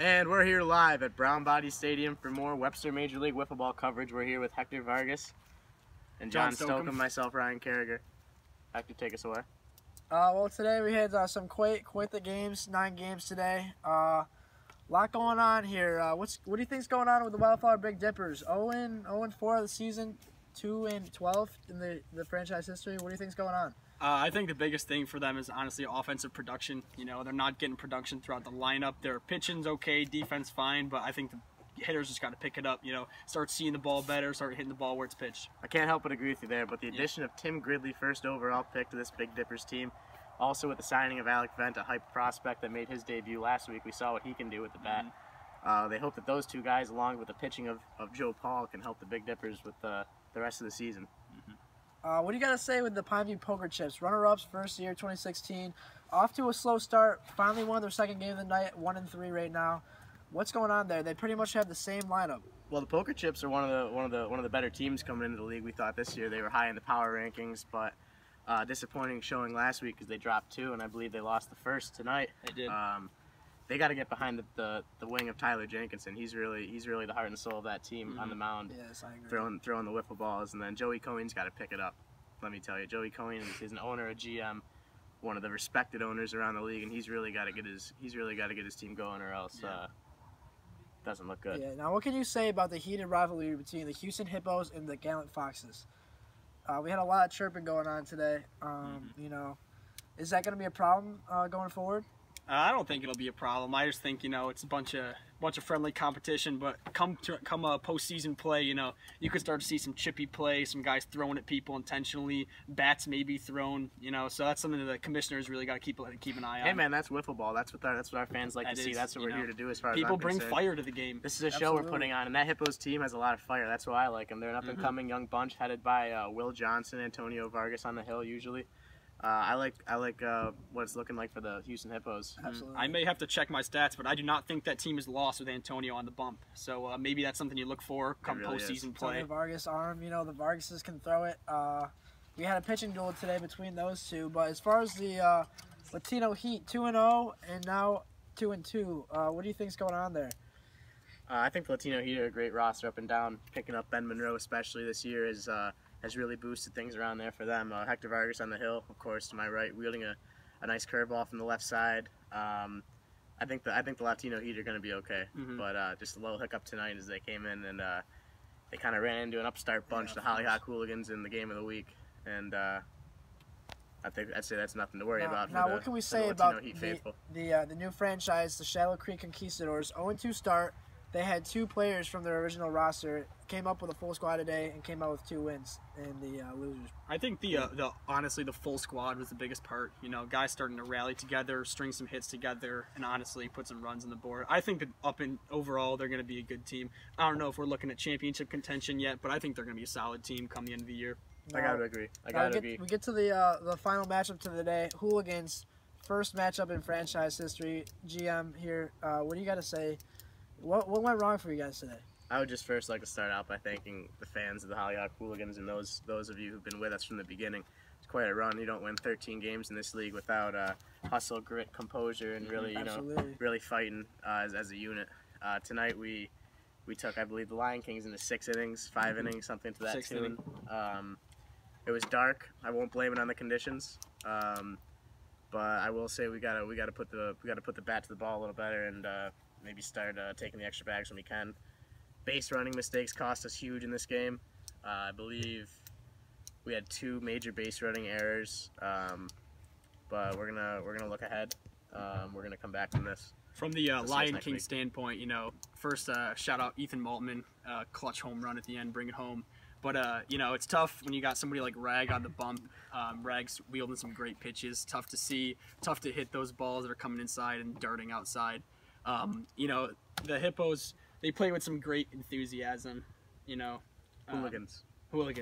And we're here live at Brown Body Stadium for more Webster Major League Wiffleball coverage. We're here with Hector Vargas and John Stokeham, myself, Ryan Carragher. Hector, take us away. Well, today we had some quite the games, 9 games today. Lot going on here. What do you think's going on with the Wildflower Big Dippers? 0-4 of the season, 2-12 in the franchise history. What do you think's going on? I think the biggest thing for them is honestly offensive production. You know, they're not getting production throughout the lineup. Their pitching's okay, defense fine, but I think the hitters just got to pick it up. You know, start seeing the ball better, start hitting the ball where it's pitched. I can't help but agree with you there, but the addition of Tim Gridley, first overall pick to this Big Dippers team, also with the signing of Alec Vent, a hype prospect that made his debut last week. We saw what he can do with the bat. They hope that those two guys, along with the pitching of Joe Paul, can help the Big Dippers with the rest of the season. What do you got to say with the Pineview Poker Chips? Runner-ups, first year, 2016. Off to a slow start. Finally won their second game of the night, 1-3 right now. What's going on there? They pretty much have the same lineup. Well, the Poker Chips are one of the better teams coming into the league. We thought this year they were high in the power rankings, but disappointing showing last week because they dropped 2, and I believe they lost the first tonight. They did. They got to get behind the wing of Tyler Jenkinson. He's really the heart and soul of that team on the mound. Yes, I agree. Throwing the wiffle balls, and then Joey Cohen's got to pick it up. Let me tell you, Joey Cohen is an owner, a GM, one of the respected owners around the league, and he's really got to get his team going, or else it doesn't look good. Yeah. Now, what can you say about the heated rivalry between the Houston Hippos and the Gallant Foxes? We had a lot of chirping going on today. You know, is that going to be a problem going forward? I don't think it'll be a problem. I just think, you know, it's a bunch of friendly competition, but come postseason play, you know, you could start to see some chippy play, some guys throwing at people intentionally, bats may be thrown, you know, so that's something that the commissioners really got to keep an eye on. Hey man, that's wiffle ball. That's what our fans like to see. That's what we're here to do as far as people I'm bring concerned. fire to the game. This is a show we're putting on, and that Hippos team has a lot of fire. That's why I like them. They're an up-and-coming young bunch headed by Will Johnson, Antonio Vargas on the hill usually. I like what it's looking like for the Houston Hippos. Absolutely. I may have to check my stats, but I do not think that team is lost with Antonio on the bump. So maybe that's something you look for come postseason play. Antonio Vargas arm, you know, the Vargases can throw it. We had a pitching duel today between those two, but as far as the Latino Heat, 2-0 and now 2-2, what do you think's going on there? I think the Latino Heat are a great roster up and down. Picking up Ben Monroe especially this year has really boosted things around there for them. Hector Vargas on the hill, of course, to my right, wielding a nice curveball from the left side. I think the Latino Heat are going to be okay, but just a little hiccup tonight as they came in and they kind of ran into an upstart bunch, the Hollyhock Hooligans, in the game of the week, and I'd say that's nothing to worry about. Now, what can we say about the new franchise, the Shallow Creek Conquistadors? 0-2 start. They had 2 players from their original roster, came up with a full squad today, and came out with 2 wins in the losers. I think honestly the full squad was the biggest part. You know, guys starting to rally together, string some hits together, and honestly put some runs on the board. I think that overall they're going to be a good team. I don't know if we're looking at championship contention yet, but I think they're going to be a solid team come the end of the year. I gotta agree. We get to the final matchup to the day. Hooligans, first matchup in franchise history. GM here, what do you got to say? What went wrong for you guys today? I would just first like to start out by thanking the fans of the Hollyhock Hooligans and those of you who've been with us from the beginning. It's quite a run. You don't win 13 games in this league without hustle, grit, composure, and really, really fighting as a unit. Tonight we took, I believe, the Lion Kings into 6 innings, 5 innings, something to that tune. It was dark. I won't blame it on the conditions, but I will say we gotta put the bat to the ball a little better and maybe start taking the extra bags when we can. Base running mistakes cost us huge in this game. I believe we had 2 major base running errors, but we're gonna look ahead. We're gonna come back from this. From the Lion King standpoint, you know, first shout out Ethan Maltman, clutch home run at the end, bring it home. But you know, it's tough when you got somebody like Rag on the bump. Rag's wielding some great pitches. Tough to see, tough to hit those balls that are coming inside and darting outside. You know, the Hippos, they play with some great enthusiasm, you know. Hooligans,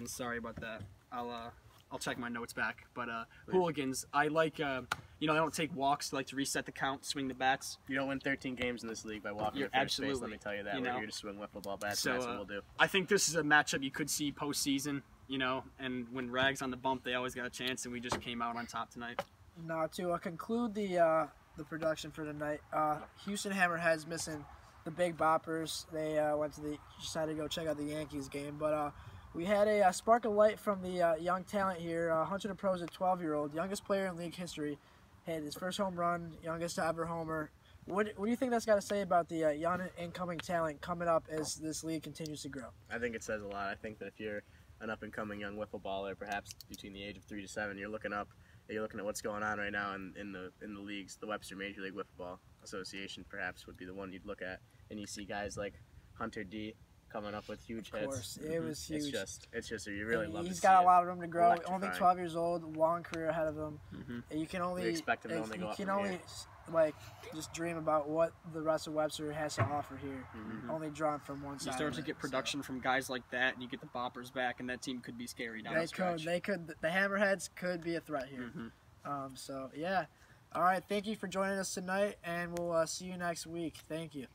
sorry about that. I'll check my notes back. But Hooligans, I like, you know, they don't take walks. They like to reset the count, swing the bats. You don't win 13 games in this league by walking to first base, let me tell you that. We're here to swing wiffle ball bats, and that's what we'll do. I think this is a matchup you could see postseason, you know, and when Rag's on the bump, they always got a chance, and we just came out on top tonight. Now, to conclude the the production for tonight. Houston Hammerheads missing the big boppers. They decided to go check out the Yankees game. But we had a spark of light from the young talent here. Hunter DePro's a 12-year-old, youngest player in league history. Hit his first home run, youngest to ever homer. What do you think that's got to say about the young incoming talent coming up as this league continues to grow? I think it says a lot. I think that if you're an up-and-coming young wiffle baller, perhaps between the age of 3 to 7, you're looking at what's going on right now in the leagues. The Webster Major League Wiffleball Association perhaps would be the one you'd look at, and you see guys like Hunter D coming up with huge hits. Of course, it was huge. It's just you really love to see it. He's got a lot of room to grow. Electrifying. Only 12 years old, long career ahead of him. You can only expect him to only go up from here. Like just dream about what the rest of Webster has to offer here. Only drawn from one side. You start to get production from guys like that, and you get the boppers back, and that team could be scary down the stretch. They could. The Hammerheads could be a threat here. So yeah. All right. Thank you for joining us tonight, and we'll see you next week. Thank you.